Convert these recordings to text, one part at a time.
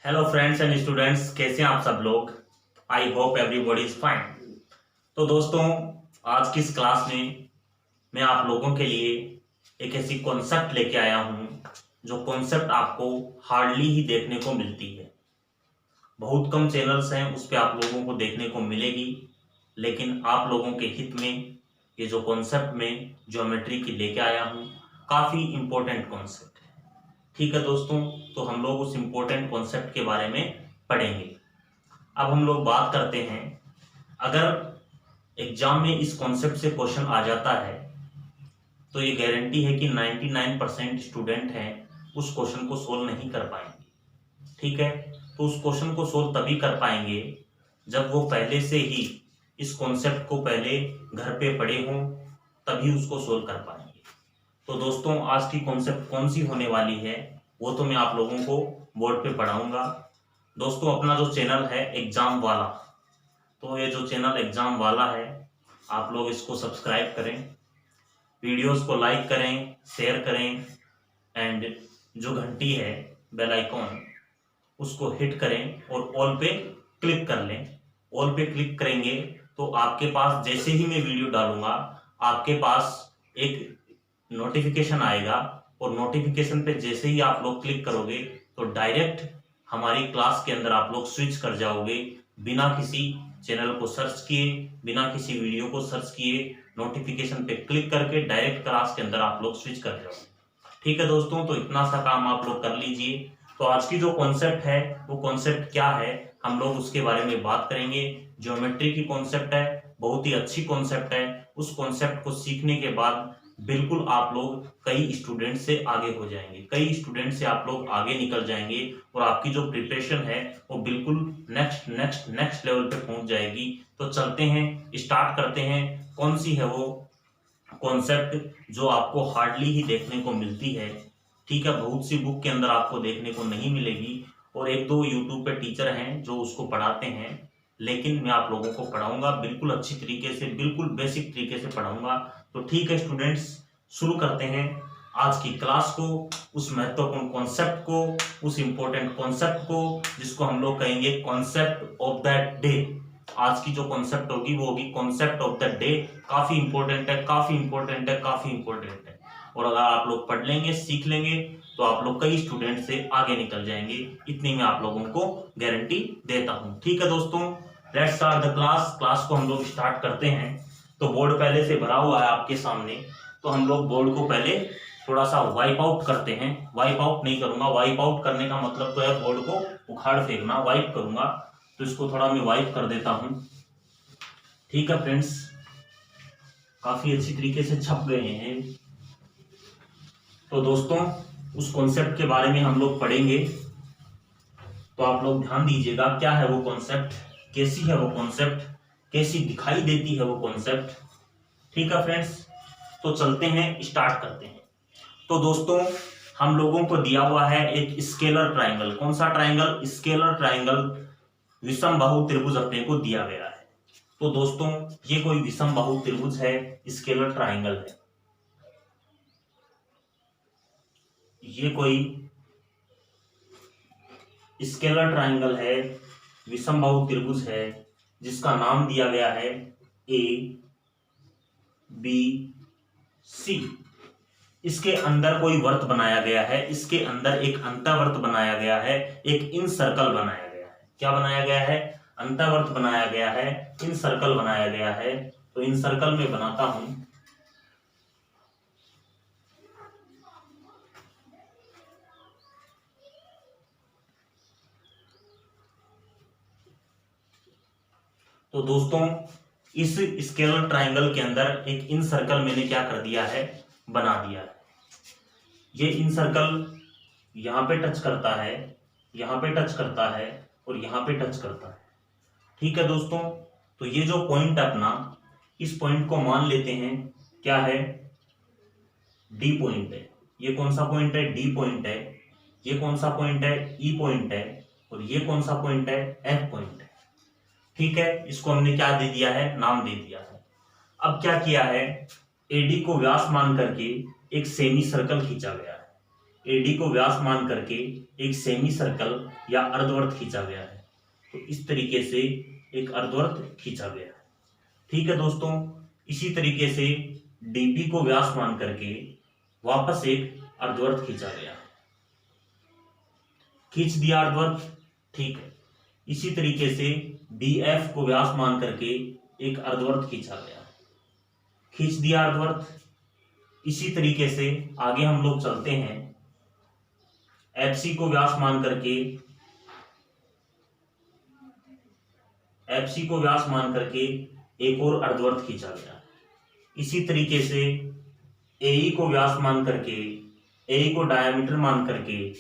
Hello friends and students, कैसे हैं आप सब लोग। I hope everybody is fine. तो दोस्तों, आज की इस क्लास में मैं आप लोगों के लिए एक ऐसी कॉन्सेप्ट लेके आया हूं जो कॉन्सेप्ट आपको हार्डली ही देखने को मिलती है। बहुत कम चैनल्स हैं उस पर आप लोगों को देखने को मिलेगी, लेकिन आप लोगों के हित में ये जो कॉन्सेप्ट में ज्योमेट्री की लेके आया हूँ, काफ़ी इम्पोर्टेंट कॉन्सेप्ट है। ठीक है दोस्तों, तो हम लोग उस इम्पोर्टेंट कॉन्सेप्ट के बारे में पढ़ेंगे। अब हम लोग बात करते हैं, अगर एग्जाम में इस कॉन्सेप्ट से क्वेश्चन आ जाता है तो ये गारंटी है कि 99% स्टूडेंट हैं उस क्वेश्चन को सोल्व नहीं कर पाएंगे। ठीक है, तो उस क्वेश्चन को सोल्व तभी कर पाएंगे जब वो पहले से ही इस कॉन्सेप्ट को पहले घर पे पढ़े हों, तभी उसको सोल्व कर पाएंगे। तो दोस्तों, आज की कॉन्सेप्ट कौन सी होने वाली है वो तो मैं आप लोगों को बोर्ड पे पढ़ाऊंगा। दोस्तों, अपना जो चैनल है एग्जाम वाला, तो ये जो चैनल एग्जाम वाला है, आप लोग इसको सब्सक्राइब करें, वीडियोस को लाइक करें, शेयर करें, एंड जो घंटी है बेल आइकॉन उसको हिट करें और ऑल पे क्लिक कर लें। ऑल पे क्लिक करेंगे तो आपके पास जैसे ही मैं वीडियो डालूंगा आपके पास एक नोटिफिकेशन आएगा, और नोटिफिकेशन पे जैसे ही आप लोग क्लिक करोगे तो डायरेक्ट हमारी क्लास के अंदर आप लोग स्विच कर जाओगे, बिना किसी चैनल को सर्च किए, बिना किसी वीडियो को सर्च किए, नोटिफिकेशन पे क्लिक करके डायरेक्ट क्लास के अंदर आप लोग स्विच कर जाओगे। ठीक है दोस्तों, तो इतना सा काम आप लोग कर लीजिए। तो आज की जो कॉन्सेप्ट है वो कॉन्सेप्ट क्या है, हम लोग उसके बारे में बात करेंगे। ज्योमेट्री की कॉन्सेप्ट है, बहुत ही अच्छी कॉन्सेप्ट है। उस कॉन्सेप्ट को सीखने के बाद बिल्कुल आप लोग कई स्टूडेंट से आगे हो जाएंगे, कई स्टूडेंट से आप लोग आगे निकल जाएंगे, और आपकी जो प्रिपरेशन है वो बिल्कुल नेक्स्ट नेक्स्ट नेक्स्ट लेवल पे पहुंच जाएगी। तो चलते हैं, स्टार्ट करते हैं। कौन सी है वो कॉन्सेप्ट जो आपको हार्डली ही देखने को मिलती है। ठीक है, बहुत सी बुक के अंदर आपको देखने को नहीं मिलेगी, और एक दो यूट्यूब पे टीचर हैं जो उसको पढ़ाते हैं, लेकिन मैं आप लोगों को पढ़ाऊंगा बिल्कुल अच्छी तरीके से, बिल्कुल बेसिक तरीके से पढ़ाऊंगा। तो ठीक है स्टूडेंट्स, शुरू करते हैं आज की क्लास को, उस महत्वपूर्ण कॉन्सेप्ट को, उस इंपॉर्टेंट कॉन्सेप्ट को जिसको हम लोग कहेंगे कॉन्सेप्ट ऑफ द डे। आज की जो कॉन्सेप्ट होगी वो होगी कॉन्सेप्ट ऑफ द डे। काफी इंपॉर्टेंट है, काफी इंपॉर्टेंट है, काफी इंपॉर्टेंट है, और अगर आप लोग पढ़ लेंगे, सीख लेंगे, तो आप लोग कई स्टूडेंट से आगे निकल जाएंगे, इतनी मैं आप लोगों को गारंटी देता हूं। ठीक है दोस्तों, let's start the class. Class को हम लोग स्टार्ट करते हैं। तो बोर्ड पहले से भरा हुआ है आपके सामने, तो हम लोग बोर्ड को पहले थोड़ा सा वाइप आउट करते हैं। वाइप आउट नहीं करूंगा, वाइप आउट करने का मतलब तो है बोर्ड को उखाड़ फेंकना, वाइप करूंगा, तो इसको थोड़ा मैं वाइप कर देता हूं। ठीक है फ्रेंड्स, काफी अच्छी तरीके से छप गए हैं। तो दोस्तों, उस कॉन्सेप्ट के बारे में हम लोग पढ़ेंगे, तो आप लोग ध्यान दीजिएगा क्या है वो कॉन्सेप्ट, कैसी है वो कॉन्सेप्ट, कैसी दिखाई देती है वो कॉन्सेप्ट। ठीक है फ्रेंड्स, तो चलते हैं, स्टार्ट करते हैं। तो दोस्तों, हम लोगों को दिया हुआ है एक स्केलर ट्राइंगल। कौन सा ट्राइंगल? स्केलर ट्राइंगल, विषम बाहु त्रिभुज अपने को दिया गया है। तो दोस्तों, ये कोई विषम बाहु त्रिभुज है, स्केलर ट्राइंगल है। ये कोई स्केलर ट्राइंगल है, विषम बाहु त्रिभुज है, जिसका नाम दिया गया है ए बी सी। इसके अंदर कोई वर्त बनाया गया है, इसके अंदर एक अंतःवर्त बनाया गया है, एक इन सर्कल बनाया गया है। क्या बनाया गया है? अंतःवर्त बनाया गया है, इन सर्कल बनाया गया है। तो इन सर्कल में बनाता हूं। तो दोस्तों, इस स्केलर ट्राइंगल के अंदर एक इन सर्कल मैंने क्या कर दिया है? बना दिया है। ये इन सर्कल यहां पे टच करता है, यहां पे टच करता है, और यहां पे टच करता है। ठीक है दोस्तों, तो ये जो पॉइंट अपना, इस पॉइंट को मान लेते हैं क्या है? डी पॉइंट है। ये कौन सा पॉइंट है? डी पॉइंट है। ये कौन सा पॉइंट है? ई पॉइंट है। और ये कौन सा पॉइंट है? एफ पॉइंट है। ठीक है, इसको हमने क्या दे दिया है? नाम दे दिया है। अब क्या किया है? एडी को व्यास मान करके एक सेमी सर्कल खींचा गया है। एडी को व्यास मान करके एक सेमी सर्कल या अर्धवृत्त खींचा गया है। तो इस तरीके से एक अर्धवृत्त खींचा गया है। ठीक है दोस्तों, इसी तरीके से डीबी को व्यास मान करके वापस एक अर्धवृत्त खींचा गया, खींच दिया अर्धवृत्त। ठीक है, इसी तरीके से डीएफ को व्यास मान करके एक अर्धवृत्त खींचा गया, खींच दिया अर्धवृत्त। इसी तरीके से आगे हम लोग चलते हैं, एफसी को व्यास मान करके एक और अर्धवृत्त खींचा गया। इसी तरीके से एई को व्यास मान करके, एई को डायमीटर मान करके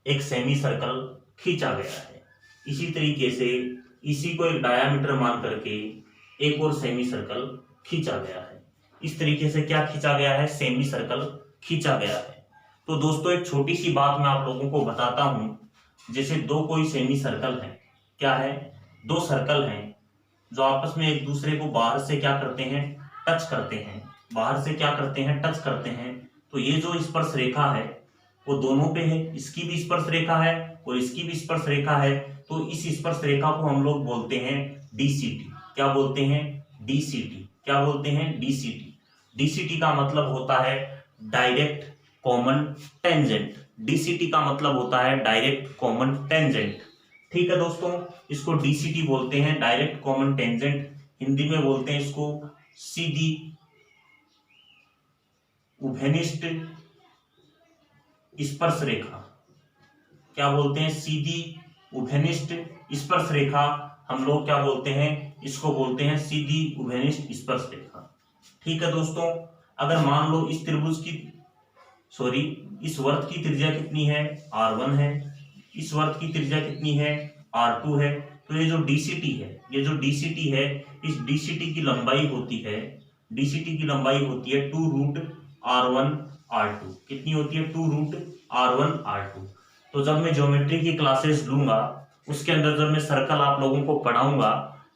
एक सेमी सर्कल खींचा गया है। इसी तरीके से इसी को एक डायमीटर मान करके एक और सेमी सर्कल खींचा गया है। इस तरीके से क्या खींचा गया है, सेमी सर्कल खींचा गया है। तो दोस्तों एक छोटी सी बात मैं आप लोगों को बताता हूं, जैसे दो कोई सेमी सर्कल है, क्या है, दो सर्कल हैं जो आपस में एक दूसरे को बाहर से क्या करते हैं, टच करते हैं, बाहर से क्या करते हैं, टच करते हैं। तो ये जो स्पर्श रेखा है वो दोनों पे है, इसकी भी स्पर्श रेखा है और इसकी भी स्पर्श रेखा है। तो इस स्पर्श रेखा को हम लोग बोलते हैं डीसीटी। क्या बोलते हैं, डीसीटी। क्या बोलते हैं, डीसीटी। डीसीटी का मतलब होता है डायरेक्ट कॉमन टेंजेंट। डीसीटी का मतलब होता है डायरेक्ट कॉमन टेंजेंट। ठीक है दोस्तों, इसको डीसीटी बोलते हैं, डायरेक्ट कॉमन टेंजेंट। हिंदी में बोलते हैं इसको सीधी उभयनिष्ठ स्पर्श रेखा। क्या बोलते हैं, सीधी उभयनिष्ठ स्पर्श रेखा। हम लोग क्या बोलते हैं, इसको बोलते हैं सीधी उभयनिष्ठ स्पर्श रेखा। ठीक है दोस्तों, अगर मान लो इस त्रिभुज की इस वर्त की त्रिज्या कितनी है, R1 है, इस वर्त की त्रिज्या कितनी है, R2 है। तो ये जो डीसीटी है, इस डीसीटी की लंबाई होती है, 2√R1R2। कितनी होती है, 2√R1R2। तो जब मैं ज्योमेट्री की क्लासेस लूंगा उसके अंदर जब मैं सर्कल आप लोगों को पढ़ाऊंगा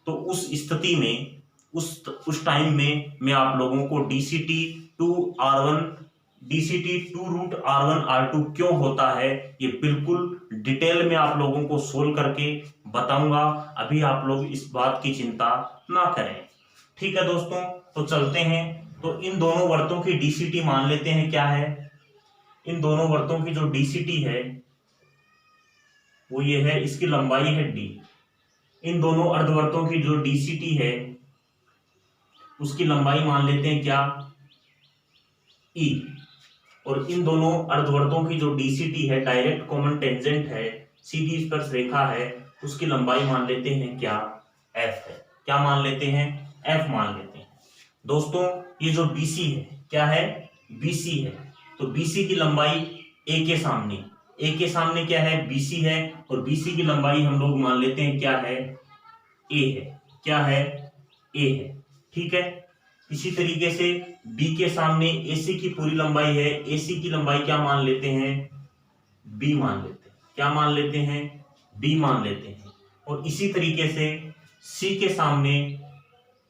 तो उस स्थिति में उस टाइम में मैं आप लोगों को डीसीटी 2√R1R2 क्यों होता है ये बिल्कुल डिटेल में आप लोगों को सोल्व करके बताऊंगा। अभी आप लोग इस बात की चिंता ना करें। ठीक है दोस्तों, तो चलते हैं। तो इन दोनों वर्तों की डीसीटी मान लेते हैं क्या है, इन दोनों वर्तों की जो डीसीटी है वो ये है, इसकी लंबाई है d। इन दोनों अर्धवर्तों की जो डीसीटी है उसकी लंबाई मान लेते हैं क्या, e। और इन दोनों अर्धवर्तों की जो डीसीटी है, डायरेक्ट कॉमन टेंजेंट है, सीधी स्पर्श रेखा है, उसकी लंबाई मान लेते हैं क्या, f है। क्या मान लेते हैं, f मान लेते हैं। दोस्तों ये जो BC है, क्या है, BC है। तो BC की लंबाई A के सामने क्या है, BC है, और BC की लंबाई हम लोग मान लेते हैं क्या है, A है। क्या है, A है। ठीक है, इसी तरीके से B के सामने AC की पूरी लंबाई है, AC की लंबाई क्या मान लेते हैं, B मान लेते हैं। क्या मान लेते हैं, B मान लेते हैं। और इसी तरीके से C के सामने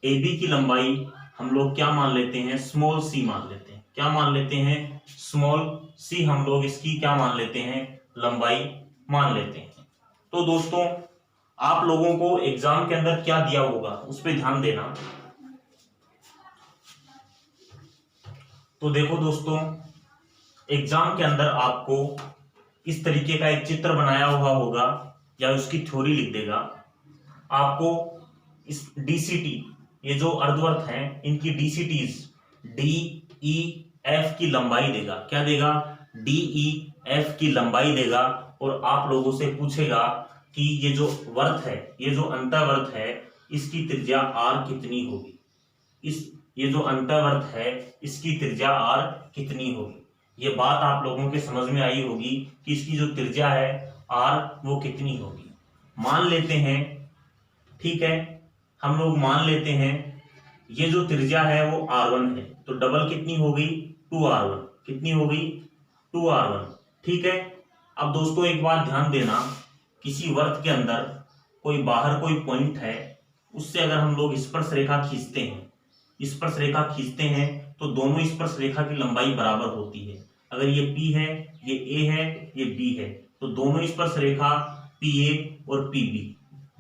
AB की लंबाई हम लोग क्या मान लेते हैं, स्मॉल c मान लेते हैं। क्या मान लेते हैं, स्मॉल c हम लोग इसकी क्या मान लेते हैं, लंबाई मान लेते हैं। तो दोस्तों आप लोगों को एग्जाम के अंदर क्या दिया होगा उस पर ध्यान देना। तो देखो दोस्तों, एग्जाम के अंदर आपको इस तरीके का एक चित्र बनाया हुआ होगा या उसकी थ्योरी लिख देगा। आपको इस डीसीटी, ये जो अर्धवर्त हैं इनकी डीसीटीज DEF की लंबाई देगा। क्या देगा, DEF की लंबाई देगा। और आप लोगों से पूछेगा कि ये जो वर्त है, ये जो अंतःवर्त है, इसकी त्रिज्या R कितनी होगी। ये जो अंतःवर्त है इसकी त्रिज्या R कितनी होगी। ये बात आप लोगों के समझ में आई होगी कि इसकी जो त्रिज्या है R वो कितनी होगी। मान लेते हैं, ठीक है, हम लोग मान लेते हैं ये जो त्रिज्या है वो R1 है, तो डबल कितनी होगी, 2R1। कितनी होगी, 2R1। ठीक है। अब दोस्तों एक बात ध्यान देना, किसी वर्त के अंदर कोई बाहर कोई पॉइंट है, उससे अगर हम लोग स्पर्श रेखा खींचते हैं तो दोनों स्पर्श रेखा की लंबाई बराबर होती है। अगर ये P है, ये A है, ये B है, तो दोनों स्पर्श रेखा PA और PB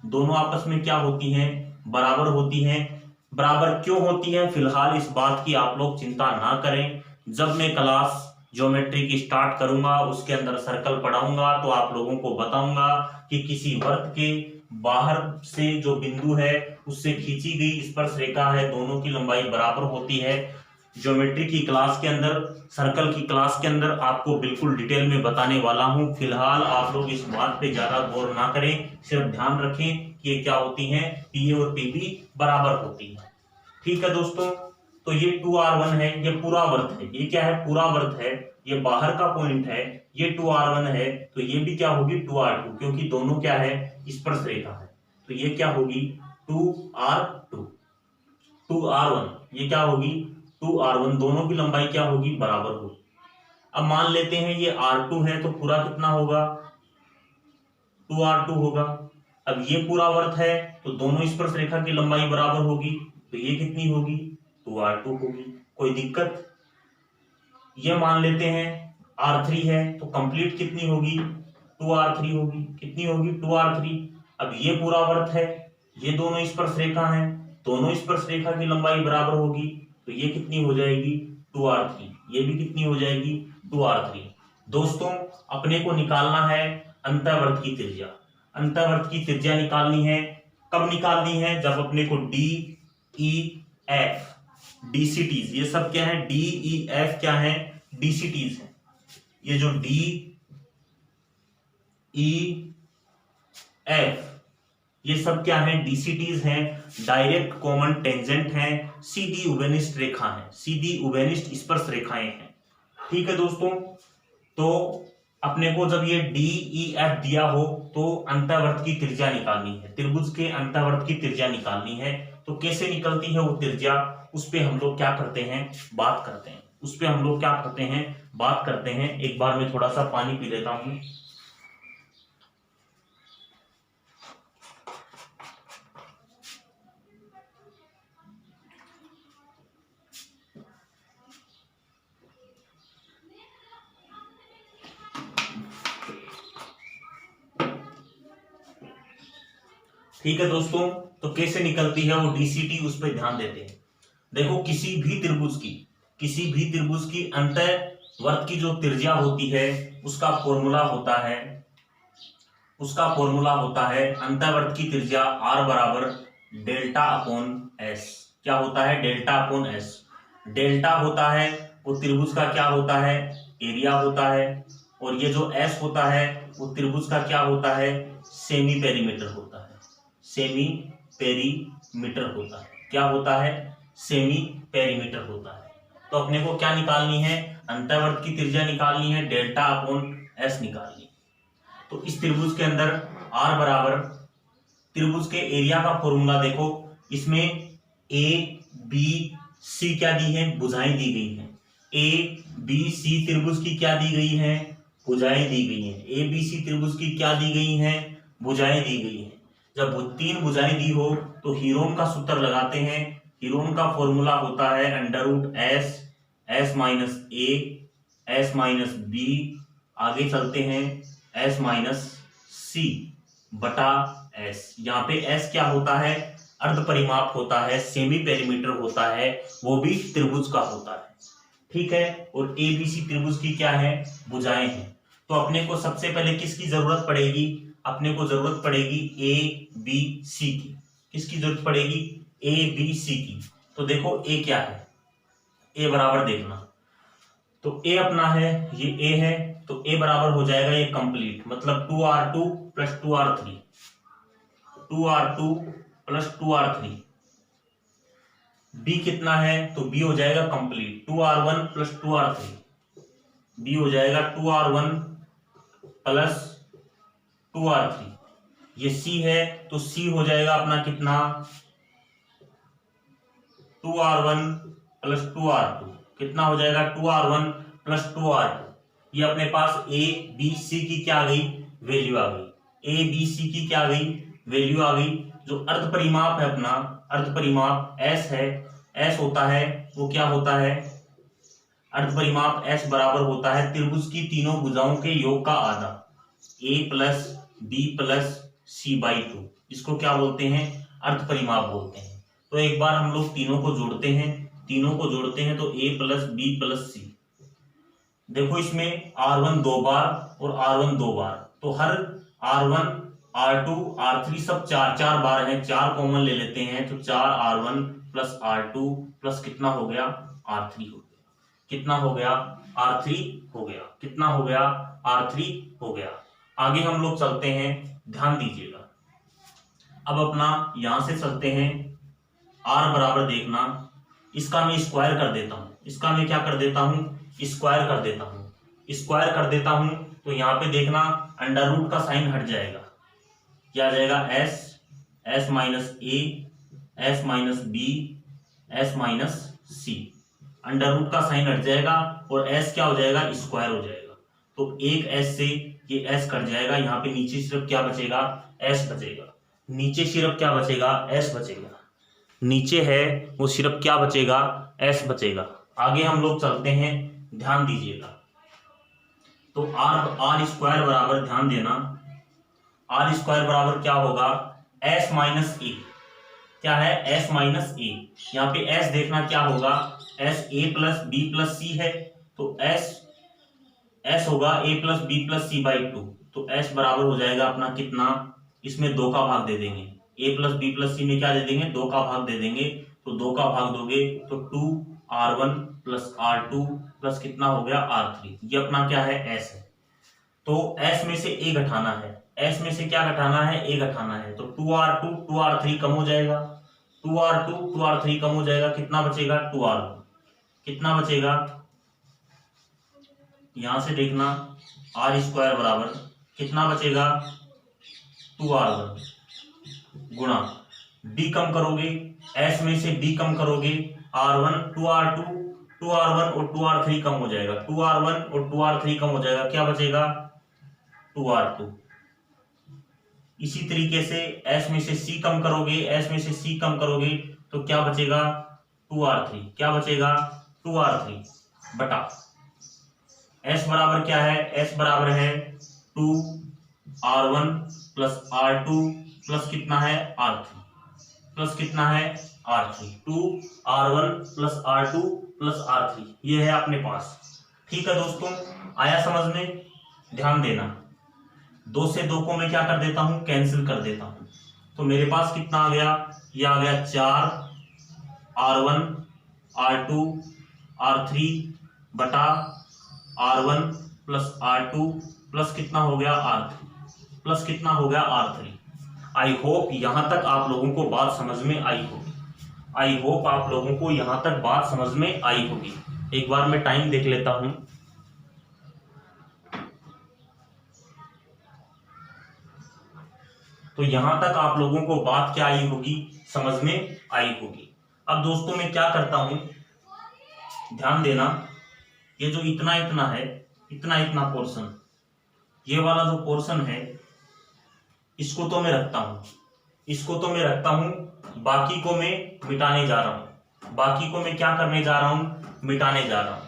दोनों आपस में क्या होती हैं, बराबर होती हैं। बराबर क्यों होती है, फिलहाल इस बात की आप लोग चिंता ना करें। जब मैं क्लास ज्योमेट्री की स्टार्ट करूंगा, उसके अंदर सर्कल पढ़ाऊंगा, तो आप लोगों को बताऊंगा कि किसी वर्त के बाहर से जो बिंदु है उससे खींची गई स्पर्श रेखा है, दोनों की लंबाई बराबर होती है। ज्योमेट्री की क्लास के अंदर, सर्कल की क्लास के अंदर आपको बिल्कुल डिटेल में बताने वाला हूं। फिलहाल आप लोग इस बात पे ज्यादा गौर ना करें, सिर्फ ध्यान रखें कि ये क्या होती हैं, PA और PB बराबर होती हैं। ठीक है दोस्तों, तो ये 2r1 है, ये पूरा वर्त है। ये क्या है, पूरा वर्त है, ये बाहर का पॉइंट है, ये 2r1 है, तो ये भी क्या होगी 2r2, क्योंकि दोनों क्या है, स्पर्श रेखा है। तो ये क्या होगी 2r2, 2r1, ये क्या होगी 2r1, दोनों की लंबाई क्या होगी, बराबर होगी। अब मान लेते हैं ये r2 है, तो पूरा कितना होगा 2r2 होगा। अब ये पूरा वर्त है, तो दोनों स्पर्श रेखा की लंबाई बराबर होगी, तो ये कितनी होगी 2r2 होगी। कोई दिक्कत। ये मान लेते हैं r3 है, तो कंप्लीट कितनी होगी 2r3 होगी। कितनी होगी 2r3। अब ये पूरा वर्त है, ये दोनों स्पर्श रेखा हैं, दोनों स्पर्श रेखा की लंबाई बराबर होगी, तो ये कितनी हो जाएगी 2r3। ये भी कितनी हो जाएगी 2r3। दोस्तों अपने को निकालना है अंतःवर्त की त्रिज्या। अंतःवर्त की त्रिज्या निकालनी है। कब निकालनी है, जब अपने को D E F DCTs, ये सब क्या है, D E F क्या है, DCTs है। ये जो D E F ये सब क्या है, DCTs हैं, डायरेक्ट कॉमन टेंजेंट हैं, सीधी उभयनिष्ठ रेखा है, सीधी उभयनिष्ठ स्पर्श रेखाएं हैं। ठीक है दोस्तों, तो अपने को जब ये DEF दिया हो तो अंतःवर्त की त्रिज्या निकालनी है, त्रिभुज के अंतःवर्त की त्रिज्या निकालनी है। तो कैसे निकलती है वो त्रिज्या, उस पे हम लोग क्या करते हैं, बात करते हैं। उस पे हम लोग क्या करते हैं, बात करते हैं। एक बार मैं थोड़ा सा पानी पी लेता हूं। ठीक है दोस्तों, तो कैसे निकलती है वो DCT, उस पर ध्यान देते हैं। देखो किसी भी त्रिभुज की अंतःवर्त की जो त्रिज्या होती है उसका फॉर्मूला होता है अंतःवर्त की त्रिज्या R बराबर डेल्टा अपॉन S। क्या होता है, डेल्टा अपॉन S। डेल्टा होता है वो त्रिभुज का क्या होता है, एरिया होता है, और ये जो S होता है वो त्रिभुज का क्या होता है, सेमी पेरीमीटर होता है। सेमी पेरीमीटर होता है, क्या होता है, सेमी पेरीमीटर होता है। तो अपने को क्या निकालनी है, अंतःवर्त की त्रिज्या निकालनी है, डेल्टा अपॉन S निकालनी। तो इस त्रिभुज के अंदर R बराबर त्रिभुज के एरिया का फॉर्मूला देखो, इसमें A B C क्या दी है, भुजाएं दी गई हैं। A B C त्रिभुज की क्या दी गई है, भुजाएं दी गई हैं। A B C त्रिभुज की क्या दी गई हैं, भुजाएं दी गई हैं। जब तीन भुजाएं दी हो तो हीरोन का सूत्र लगाते हैं। हीरोन का फॉर्मूला होता है √S minus A S minus B, आगे चलते हैं S माइनस C बटा S। यहाँ पे S क्या होता है, अर्ध परिमाप होता है, सेमी पेरीमीटर होता है, वो भी त्रिभुज का होता है। ठीक है, और ABC त्रिभुज की क्या है, भुजाएं हैं। तो अपने को सबसे पहले किसकी जरूरत पड़ेगी, अपने को जरूरत पड़ेगी ABC की। किसकी जरूरत पड़ेगी, ABC की। तो देखो A क्या है, A बराबर देखना, तो A अपना है, ये A है, तो A बराबर हो जाएगा ये कंप्लीट, मतलब 2r2 plus 2r3, 2r2 plus 2r3। B कितना है, तो B हो जाएगा complete 2r1 plus 2r3, B हो जाएगा 2r1 प्लस 2r3। ये C है, तो C हो जाएगा अपना कितना 2r1 प्लस 2r2, कितना हो जाएगा 2r1 प्लस 2r2। ये अपने पास A B C की क्या आ गई, वैल्यू आ गई। A B C की क्या आ गई, वैल्यू आ गई। जो अर्ध परिमाप है अपना, अर्ध परिमाप S है, S होता है वो क्या होता है, अर्ध परिमाप S बराबर होता है त्रिभुज की तीनों भुजाओं के योग का आधा, A plus B plus C by 2। इसको क्या बोलते हैं? अर्ध परिमाप बोलते हैं। तो एक बार हम लोग तीनों को जोड़ते हैं तो A plus B plus C। देखो इसमें R1 दो बार और R1 दो बार, तो हर R1 R2 R3 सब चार चार बार हैं, 4 कॉमन ले लेते हैं तो 4R1 प्लस R2 प्लस कितना हो गया? R3 हो गया। कितना हो गया? R3 हो गया। कितना हो गया? R3 हो गया। आगे हम लोग चलते हैं, ध्यान दीजिएगा। अब अपना यहां से चलते हैं, R बराबर देखना, इसका मैं स्क्वायर कर देता हूं। इसका मैं क्या कर देता हूं? स्क्वायर कर देता हूं। स्क्वायर कर देता हूं तो यहाँ पे देखना अंडर रूट का साइन हट जाएगा, क्या आ जाएगा? S minus A, S minus B, S minus C। Under root का साइन हट जाएगा और S क्या हो जाएगा? स्क्वायर हो जाएगा। तो एक S से ये S कट जाएगा, यहाँ पे नीचे सिर्फ क्या बचेगा? S बचेगा। नीचे सिर्फ क्या बचेगा? S बचेगा। नीचे है वो सिर्फ क्या बचेगा? S बचेगा। आगे हम लोग चलते हैं, ध्यान दीजिएगा। तो R स्क्वायर बराबर, ध्यान देना, R स्क्वायर बराबर क्या होगा? S माइनस ए। क्या है? S माइनस ए। यहाँ पे S देखना क्या होगा? S A plus B plus C है, तो S होगा A plus B plus C by 2। तो S बराबर हो जाएगा अपना कितना? इसमें 2 का भाग दे देंगे, A plus B plus C में क्या दे देंगे? 2 का भाग दे देंगे। तो 2 का भाग दोगे तो 2R1 प्लस R2 प्लस कितना हो गया? R3। ये अपना क्या है? S है। तो S में से A घटाना है, S में से क्या घटाना है? A घटाना है। तो 2R2 2R3 कम हो जाएगा, 2R2 2R3 कम हो जाएगा। कितना बचेगा? 2R1। कितना बचेगा? यहां से देखना, R स्क्वायर बराबर कितना बचेगा? 2R1 गुणा B कम करोगे, S में से B कम करोगे, R1 2R2 2R1 और 2R3 कम हो जाएगा, 2R1 और 2R3 कम हो जाएगा। क्या बचेगा? 2R2। इसी तरीके से S में से C कम करोगे, S में से C कम करोगे तो क्या बचेगा? 2R3। क्या बचेगा? 2R3 बटा S बराबर क्या है? S बराबर है 2R1 प्लस R2 प्लस कितना है? R3 प्लस कितना है? R3। 2R1 plus R2 plus R3 ये है अपने पास। ठीक है दोस्तों, आया समझ में? ध्यान देना, 2 से 2 को मैं क्या कर देता हूं? कैंसिल कर देता हूं। तो मेरे पास कितना आ गया? ये आ गया 4R1 R2 R3 बटा R1 प्लस R2 प्लस कितना हो गया? R3 प्लस कितना हो गया? R3। आई होप यहां तक आप लोगों को बात समझ में आई होगी। आई होप आप लोगों को यहां तक बात समझ में आई होगी। एक बार मैं टाइम देख लेता हूं। तो यहां तक आप लोगों को बात क्या आई होगी? समझ में आई होगी। अब दोस्तों मैं क्या करता हूं, ध्यान देना, ये जो इतना इतना है, इतना इतना पोर्शन, ये वाला जो पोर्शन है इसको तो मैं रखता हूं, इसको तो मैं रखता हूं, बाकी को मैं मिटाने जा रहा हूं। बाकी को मैं क्या करने जा रहा हूं? मिटाने जा रहा हूं।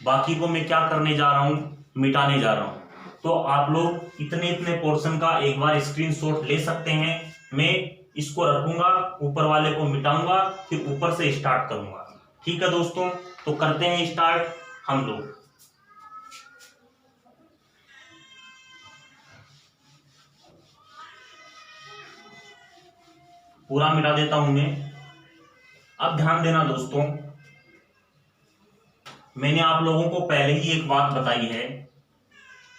बाकी को मैं क्या करने जा रहा हूं? मिटाने जा रहा हूं। तो आप लोग इतने इतने पोर्शन का एक बार स्क्रीनशॉट ले सकते हैं। मैं इसको रखूंगा, ऊपर वाले को मिटाऊंगा, फिर ऊपर से स्टार्ट करूंगा। ठीक है दोस्तों, तो करते हैं स्टार्ट हम लोग। पूरा मिटा देता हूं मैं। अब ध्यान देना दोस्तों, मैंने आप लोगों को पहले ही एक बात बताई है।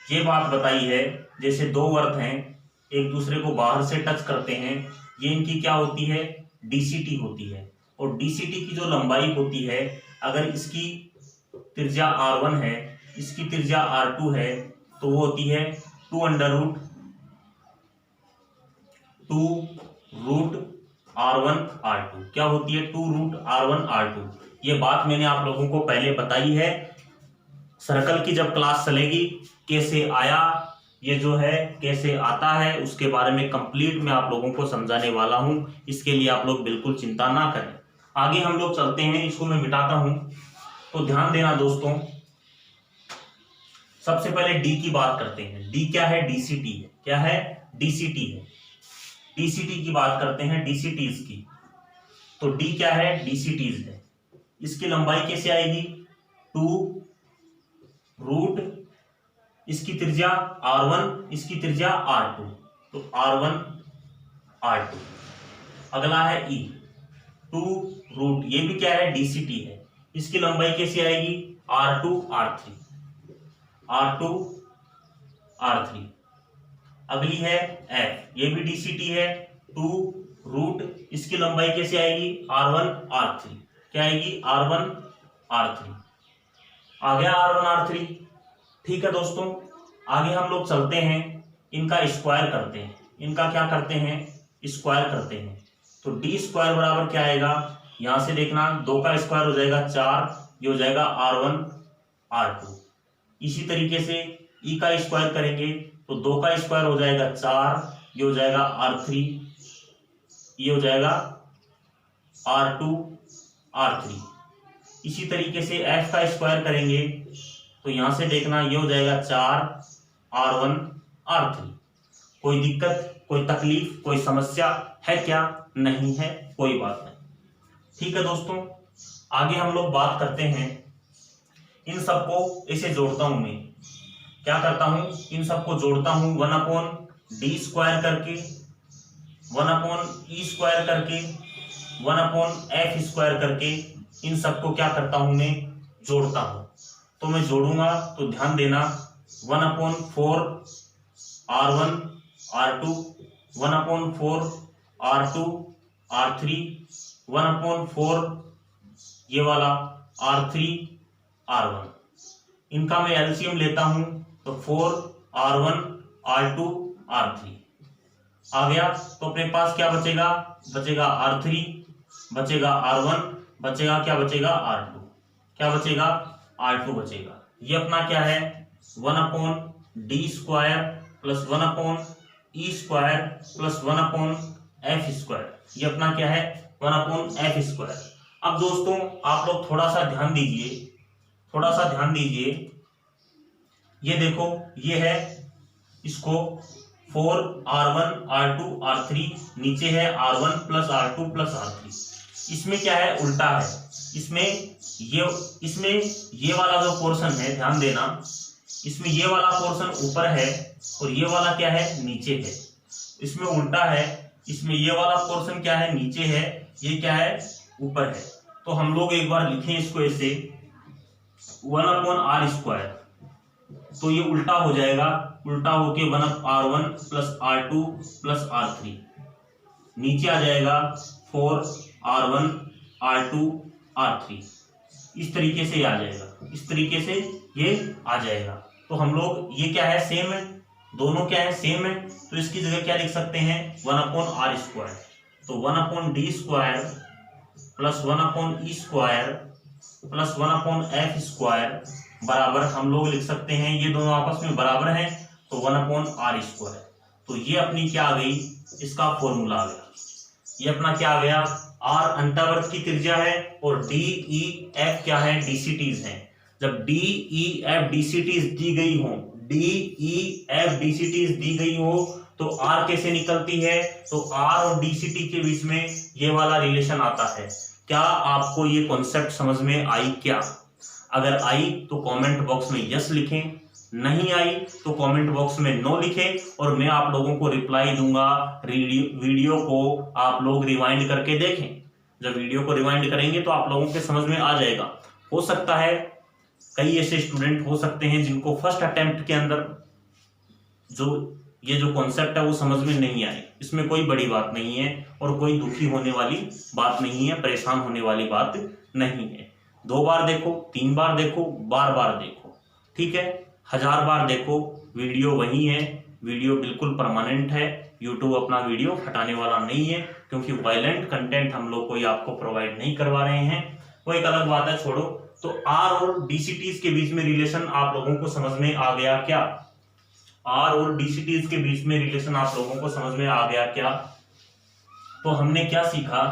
ये बात बताई है, जैसे 2 वर्ग हैं, एक दूसरे को बाहर से टच करते हैं, ये इनकी क्या होती है? DCT होती है। और DCT की जो लंबाई होती है, अगर इसकी त्रिज्या R1 है, इसकी त्रिज्या R2 है, तो वो होती है 2√R1 R2। क्या होती है? 2√R1 R2। ये बात मैंने आप लोगों को पहले बताई है। सर्कल की जब क्लास चलेगी, कैसे आया, ये जो है कैसे आता है, उसके बारे में कंप्लीट मैं आप लोगों को समझाने वाला हूं। इसके लिए आप लोग बिल्कुल चिंता ना करें। आगे हम लोग चलते हैं, इसको मैं मिटाता हूं। तो ध्यान देना दोस्तों, सबसे पहले डी की बात करते हैं। डी क्या है? डीसीटी है। क्या है? डीसीटी है। डीसीटी की बात करते हैं, डीसीटीज की। तो डी क्या है? डीसीटीज है। इसकी लंबाई कैसे आएगी? 2 रूट इसकी त्रिज्या r1, इसकी त्रिज्या r2, तो r1 r2। अगला है ई, 2 रूट, ये भी क्या है? डीसीटी है। इसकी लंबाई कैसी आएगी? r2 r3, r2 r3। अगली है एफ, ये भी डीसीटी है, 2 रूट, इसकी लंबाई कैसे आएगी? r1 r3। क्या आएगी? r1 r3। आ गया r1 r3। ठीक है दोस्तों, आगे हम लोग चलते हैं, इनका स्क्वायर करते हैं। इनका क्या करते हैं? स्क्वायर करते हैं। तो डी स्क्वायर बराबर क्या आएगा? यहां से देखना, 2 का स्क्वायर हो जाएगा 4, ये हो जाएगा r1 r2। इसी तरीके से ई का स्क्वायर करेंगे तो 2 का स्क्वायर हो जाएगा 4, ये हो जाएगा r3, ये हो जाएगा r2 r3। इसी तरीके से एफ का स्क्वायर करेंगे तो यहां से देखना, ये हो जाएगा 4 r1 r3। कोई दिक्कत, कोई तकलीफ, कोई समस्या है क्या? नहीं है, कोई बात नहीं। ठीक है दोस्तों, आगे हम लोग बात करते हैं, इन सबको ऐसे जोड़ता हूं मैं। क्या करता हूं? इन सबको जोड़ता हूं 1/d स्क्वायर करके, 1/e स्क्वायर करके, 1/f स्क्वायर करके, इन सबको क्या करता हूं मैं? जोड़ता हूं। तो मैं जोड़ूंगा तो ध्यान देना, 1/4 r1 r2, 1/4 r2 r3, 1/4 ये वाला r3 r1। इनका मैं एलसीएम लेता हूं तो 4 r1 r2 r3 आ गया। तो अपने पास क्या बचेगा? बचेगा r3, बचेगा r1, बचेगा क्या? बचेगा r2। क्या बचेगा? r2 बचेगा। ये अपना क्या है? 1/d square plus 1/e square plus 1/f square. ये अपना क्या है? 1/f square. अब दोस्तों आप लोग थोड़ा सा ध्यान दीजिए, थोड़ा सा ध्यान दीजिए। ये देखो, ये है, इसको 4 r1 r2 r3, नीचे है r1 plus r2 plus r3। इसमें क्या है? उल्टा है। इसमें ये वाला जो पोर्शन है, ध्यान देना, इसमें ये वाला पोर्शन ऊपर है और ये वाला क्या है? नीचे है। इसमें उल्टा है, इसमें ये वाला पोर्शन क्या है? नीचे है, ये क्या है? ऊपर है। तो हम लोग एक बार लिखें इसको ऐसे, 1/r स्क्वायर, तो ये उल्टा हो जाएगा, उल्टा होके 1/r1 plus r2 plus r3, नीचे आ जाएगा 4 r1 r2 r3। इस तरीके से आ जाएगा, इस तरीके से ये आ जाएगा। तो हम लोग, ये क्या है? सेम है, दोनों क्या है? सेम है। तो इसकी जगह क्या लिख सकते हैं? 1/r square. तो 1/d square plus 1/e square plus 1/f square बराबर हम लोग लिख सकते हैं, ये दोनों आपस में बराबर हैं, तो 1/r स्क्वायर। तो ये अपनी क्या आ गई? इसका फॉर्मूला आ गया। ये अपना क्या आ गया? r अंटावर्त की त्रिज्या है और d e f क्या है? डीसीटीज है। जब d e f डीसीटीज दी गई हो, d e f डीसीटीज दी गई हो, तो r कैसे निकलती है? तो r और डीसीटी के बीच में ये वाला रिलेशन आता है। क्या आपको ये कॉन्सेप्ट समझ में आई क्या? अगर आई तो कमेंट बॉक्स में यस लिखें, नहीं आई तो कमेंट बॉक्स में नो लिखें, और मैं आप लोगों को रिप्लाई दूंगा। वीडियो को आप लोग रिवाइंड करके देखें। जब वीडियो को रिवाइंड करेंगे तो आप लोगों के समझ में आ जाएगा। हो सकता है कई ऐसे स्टूडेंट हो सकते हैं जिनको फर्स्ट अटेम्प्ट के अंदर ये जो कॉन्सेप्ट है वो समझ में नहीं आए। इसमें कोई बड़ी बात नहीं है और कोई दुखी होने वाली बात नहीं है, परेशान होने वाली बात नहीं है। 2 बार देखो, 3 बार देखो, बार बार देखो, ठीक है? 1000 बार देखो, वीडियो वही है, वीडियो बिल्कुल परमानेंट है। यूट्यूब अपना वीडियो हटाने वाला नहीं है, क्योंकि वायलेंट कंटेंट हम लोग कोई आपको प्रोवाइड नहीं करवा रहे हैं। वो एक अलग बात है, छोड़ो। तो आर और डीसीटीज के बीच में रिलेशन आप लोगों को समझ में आ गया क्या? आर और डीसीटीज के बीच में रिलेशन आप लोगों को समझ में आ गया क्या? तो हमने क्या सीखा?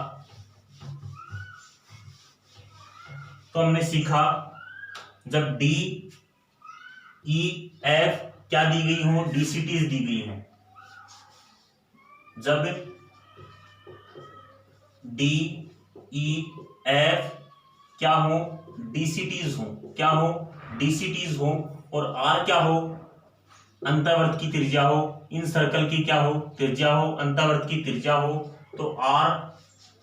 तो हमने सीखा, जब d ई एफ क्या दी गई हो, डीसीटीज दी गई हो। जब डी ई एफ क्या हो, डीसीटीज हो, क्या हो, डीसीटीज हो, और आर क्या हो, अंतःवर्त की त्रिज्या हो, इन सर्कल की क्या हो, त्रिज्या हो, अंतःवर्त की त्रिज्या हो, तो आर,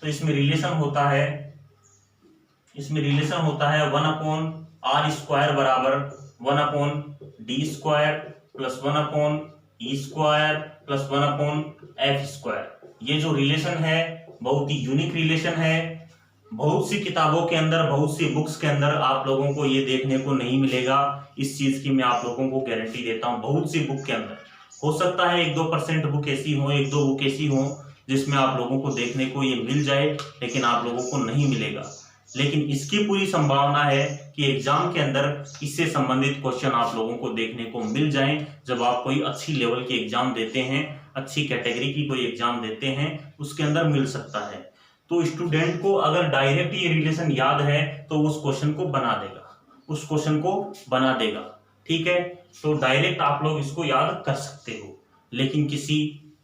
तो इसमें रिलेशन होता है, इसमें रिलेशन होता है 1/r² बराबर 1/d² plus 1/e² plus 1/f²। ये जो रिलेशन है बहुत ही यूनिक रिलेशन है। बहुत सी किताबों के अंदर, बहुत सी बुक्स के अंदर आप लोगों को ये देखने को नहीं मिलेगा। इस चीज की मैं आप लोगों को गारंटी देता हूं। बहुत सी बुक के अंदर हो सकता है 1-2% बुक ऐसी हो, 1-2 बुक ऐसी हो जिसमें आप लोगों को देखने को ये मिल जाए, लेकिन आप लोगों को नहीं मिलेगा। लेकिन इसकी पूरी संभावना है कि एग्जाम के अंदर इससे संबंधित क्वेश्चन आप लोगों को देखने को मिल जाएं। जब आप कोई अच्छी लेवल की एग्जाम देते हैं, अच्छी कैटेगरी की कोई एग्जाम देते हैं, उसके अंदर मिल सकता है। तो स्टूडेंट को अगर डायरेक्ट ये रिलेशन याद है तो उस क्वेश्चन को बना देगा, उस क्वेश्चन को बना देगा। ठीक है, तो डायरेक्ट आप लोग इसको याद कर सकते हो। लेकिन किसी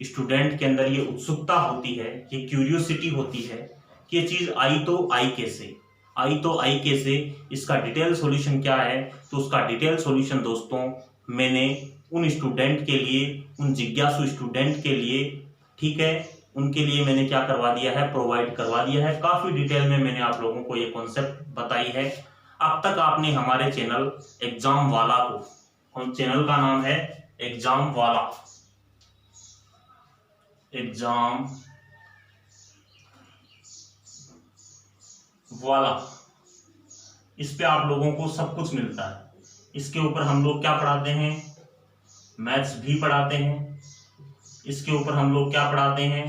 स्टूडेंट के अंदर ये उत्सुकता होती है, ये क्यूरियोसिटी होती है कि ये चीज आई तो आई कैसे, आई तो आई कैसे, इसका डिटेल सॉल्यूशन क्या है। तो उसका डिटेल सॉल्यूशन दोस्तों मैंने उन स्टूडेंट के लिए, उन जिज्ञासु स्टूडेंट के लिए, ठीक है, उनके लिए मैंने क्या करवा दिया है, प्रोवाइड करवा दिया है। काफी डिटेल में मैंने आप लोगों को ये कॉन्सेप्ट बताई है। अब तक आपने हमारे चैनल एग्जाम वाला को, हम चैनल का नाम है एग्जाम वाला, एग्जाम वाला, इस पे आप लोगों को सब कुछ मिलता है। इसके ऊपर हम लोग क्या पढ़ाते हैं, मैथ्स भी पढ़ाते हैं। इसके ऊपर हम लोग क्या पढ़ाते हैं,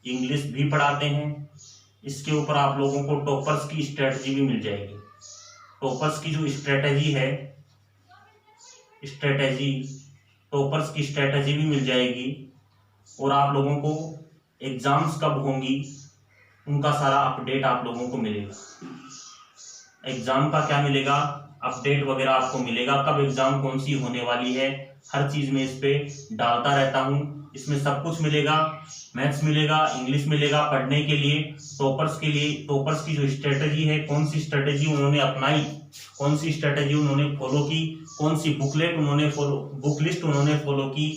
इंग्लिश भी पढ़ाते हैं। इसके ऊपर आप लोगों को टॉपर्स की स्ट्रेटजी भी मिल जाएगी। टॉपर्स की जो स्ट्रेटजी है, स्ट्रेटजी, टॉपर्स की स्ट्रेटजी भी मिल जाएगी। और आप लोगों को एग्जाम्स कब होंगी उनका सारा अपडेट आप लोगों को मिलेगा। एग्जाम का क्या मिलेगा, अपडेट वगैरह आपको मिलेगा। कब एग्जाम कौन सी होने वाली है, हर चीज में इस पे डालता रहता हूँ। इसमें सब कुछ मिलेगा, मैथ्स मिलेगा, इंग्लिश मिलेगा पढ़ने के लिए। टॉपर्स के लिए, टॉपर्स की जो स्ट्रेटजी है, कौन सी स्ट्रेटजी उन्होंने अपनाई, कौन सी स्ट्रेटजी उन्होंने फॉलो की, कौन सी बुकलेट उन्होंने फॉलो, बुक लिस्ट उन्होंने फॉलो की,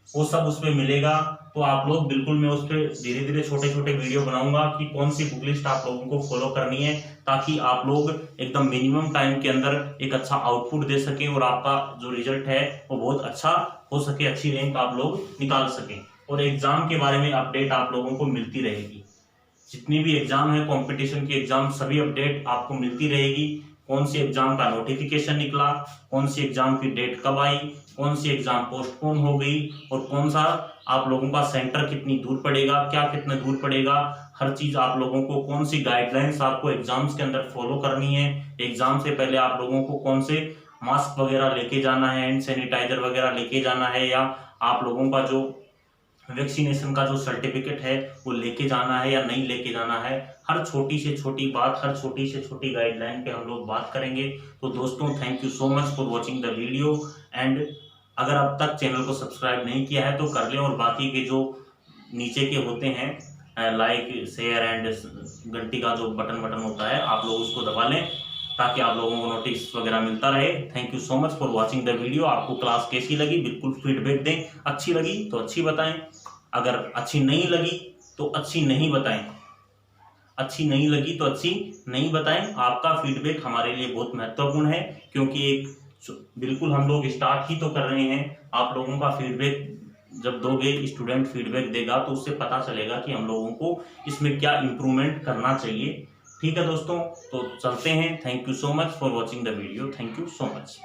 वो सब उसमें मिलेगा। तो आप लोग बिल्कुल, मैं उस पर धीरे धीरे छोटे छोटे वीडियो बनाऊंगा कि कौन सी बुक लिस्ट आप लोगों को फॉलो करनी है, ताकि आप लोग एकदम मिनिमम टाइम के अंदर एक अच्छा आउटपुट दे सकें और आपका जो रिजल्ट है वो बहुत अच्छा हो सके, अच्छी रैंक आप लोग निकाल सकें। और एग्जाम के बारे में अपडेट आप लोगों को मिलती रहेगी। जितनी भी एग्जाम है, कंपटीशन की एग्जाम, सभी अपडेट आपको मिलती रहेगी। कौन सी एग्जाम का नोटिफिकेशन निकला, कौन सी एग्जाम की डेट कब आई, कौन सी एग्जाम पोस्टपोन हो गई, और कौन सा आप लोगों का सेंटर कितनी दूर पड़ेगा, क्या कितना दूर पड़ेगा, हर चीज आप लोगों को, कौन सी गाइडलाइंस आपको एग्जाम्स के अंदर फॉलो करनी है। एग्जाम से पहले आप लोगों को कौन से मास्क वगैरह लेके जाना है, हैंड सैनिटाइजर वगैरह लेके जाना है, या आप लोगों का जो वैक्सीनेशन का जो सर्टिफिकेट है वो लेके जाना है या नहीं लेके जाना है। हर छोटी से छोटी बात, हर छोटी से छोटी गाइडलाइन पे हम लोग बात करेंगे। तो दोस्तों, thank you so much for watching the video. And अगर अब तक चैनल को सब्सक्राइब नहीं किया है तो कर लें, और बाकी के जो नीचे के होते हैं लाइक, शेयर एंड घंटी का जो बटन होता है, आप लोग उसको दबा लें ताकि आप लोगों को नोटिस वगैरह मिलता रहे। Thank you so much for watching the video. आपको क्लास कैसी लगी बिल्कुल फीडबैक दें। अच्छी लगी तो अच्छी बताएं, अगर अच्छी नहीं लगी तो अच्छी नहीं बताएं, अच्छी नहीं लगी तो अच्छी नहीं बताएं। आपका फीडबैक हमारे लिए बहुत महत्वपूर्ण है, क्योंकि एक बिल्कुल हम लोग स्टार्ट ही तो कर रहे हैं। आप लोगों का फीडबैक जब दोगे, स्टूडेंट फीडबैक देगा, तो उससे पता चलेगा कि हम लोगों को इसमें क्या इम्प्रूवमेंट करना चाहिए। ठीक है दोस्तों, तो चलते हैं। Thank you so much for watching the video. Thank you so much.